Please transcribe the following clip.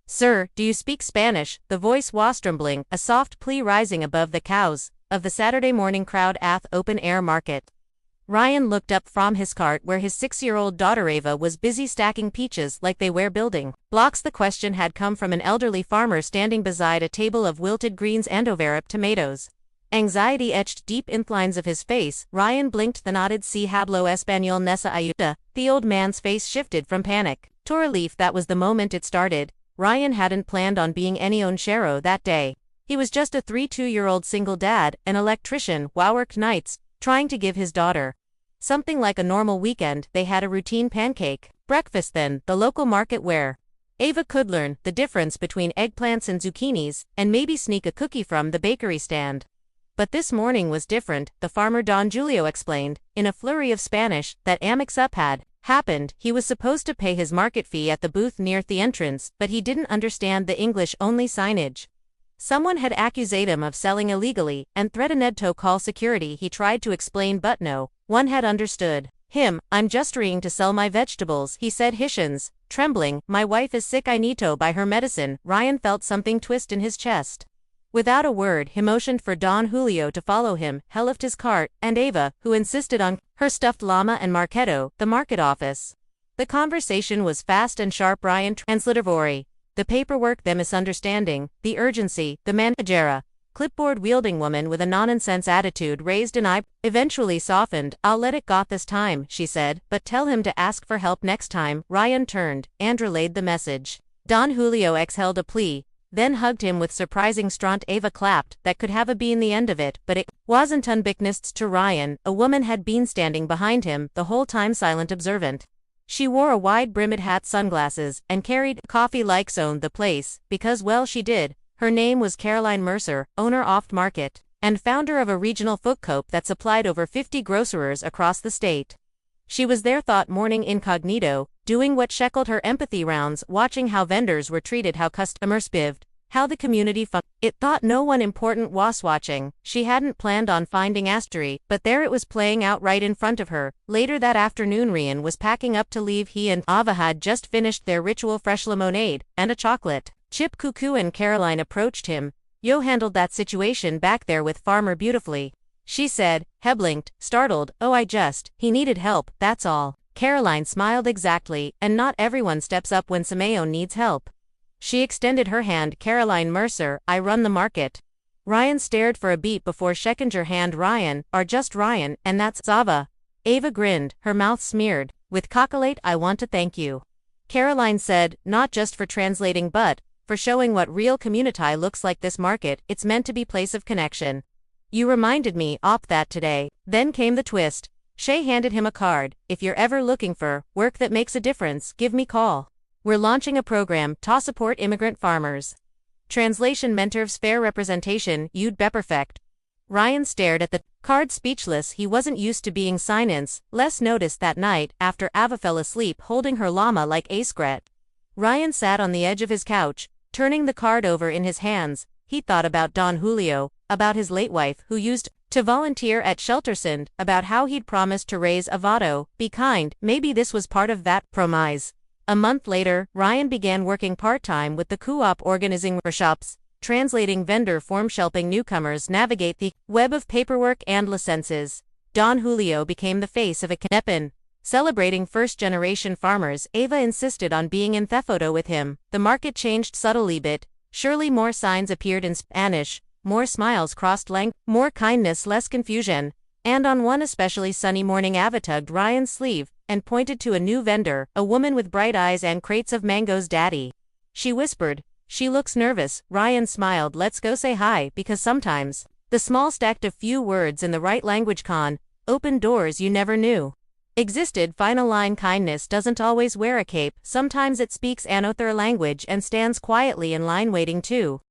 "Sir, do you speak Spanish?" The voice was trembling, a soft plea rising above the cows of the Saturday morning crowd at the open-air market. Ryan looked up from his cart where his 6-year-old daughter Ava was busy stacking peaches like they were building blocks. The question had come from an elderly farmer standing beside a table of wilted greens and overripe tomatoes. Anxiety etched deep in the lines of his face. Ryan blinked, then nodded. "Si hablo español nessa ayuda." The old man's face shifted from panic to relief. That was the moment it started. Ryan hadn't planned on being any onchero that day. He was just a 32-year-old single dad, an electrician, worked nights, trying to give his daughter something like a normal weekend. They had a routine pancake breakfast, then the local market where Ava could learn the difference between eggplants and zucchinis, and maybe sneak a cookie from the bakery stand. But this morning was different, the farmer Don Julio explained, in a flurry of Spanish, that a mix-up had happened. He was supposed to pay his market fee at the booth near the entrance, but he didn't understand the English-only signage. Someone had accused him of selling illegally, and threatened to call security. He tried to explain, but no one had understood him. "I'm just trying to sell my vegetables," he said, his trembling. "My wife is sick, I need to buy her medicine." Ryan felt something twist in his chest. Without a word, he motioned for Don Julio to follow him. He left his cart, and Ava, who insisted on her stuffed llama and marketo, the market office. The conversation was fast and sharp. Ryan translated the paperwork, the misunderstanding, the urgency. The managera, clipboard-wielding woman with a nonsense attitude, raised an eye, eventually softened. "I'll let it go this time," she said, "but tell him to ask for help next time." Ryan turned and relayed the message. Don Julio exhaled a plea, then hugged him with surprising strength. Ava clapped. That could have been the end of it, but it wasn't unbeknownst to Ryan. A woman had been standing behind him the whole time, silent, observant. She wore a wide-brimmed hat, sunglasses, and carried coffee like owned the place, because well she did. Her name was Caroline Mercer, owner off market, and founder of a regional food coop that supplied over 50 grocers across the state. She was there that morning incognito, doing what shackled her empathy rounds, watching how vendors were treated, how customers behaved, how the community It thought no one important was watching. She hadn't planned on finding Astery, but there it was playing out right in front of her. Later that afternoon, Ryan was packing up to leave. He and Ava had just finished their ritual fresh lemonade and a chocolate chip cuckoo, and Caroline approached him. "You handled that situation back there with Farmer beautifully," she said. He blinked, startled. "Oh, he needed help, that's all." Caroline smiled. "Exactly, and not everyone steps up when Simeo needs help." She extended her hand. "Caroline Mercer, I run the market." Ryan stared for a beat before shaking her hand. "Ryan, or just Ryan, and that's Ava." Ava grinned, her mouth smeared with chocolate. "I want to thank you," Caroline said, "not just for translating but for showing what real community looks like. This market, it's meant to be place of connection. You reminded me op that today." Then came the twist. Shay handed him a card. "If you're ever looking for work that makes a difference, give me call. We're launching a program to support immigrant farmers." Translation: Mentors fair representation, you'd be perfect. Ryan stared at the card, speechless. He wasn't used to being silence. Les noticed that night, after Ava fell asleep holding her llama like a scrat. Ryan sat on the edge of his couch, turning the card over in his hands. He thought about Don Julio, about his late wife who used to volunteer at Sheltersund, about how he'd promised to raise Avado, be kind. Maybe this was part of that promise. A month later, Ryan began working part-time with the co-op, organizing workshops, translating vendor forms, helping newcomers navigate the web of paperwork and licenses. Don Julio became the face of a campaign celebrating first-generation farmers. Ava insisted on being in the photo with him. The market changed subtly bit. Surely more signs appeared in Spanish, more smiles crossed language, more kindness, less confusion. And on one especially sunny morning, Ava tugged Ryan's sleeve and pointed to a new vendor, a woman with bright eyes and crates of mangoes. "Daddy," she whispered. "She looks nervous." Ryan smiled. "Let's go say hi, because sometimes the small stack of few words in the right language can open doors you never knew existed." Final line: kindness doesn't always wear a cape. Sometimes it speaks another language and stands quietly in line waiting too.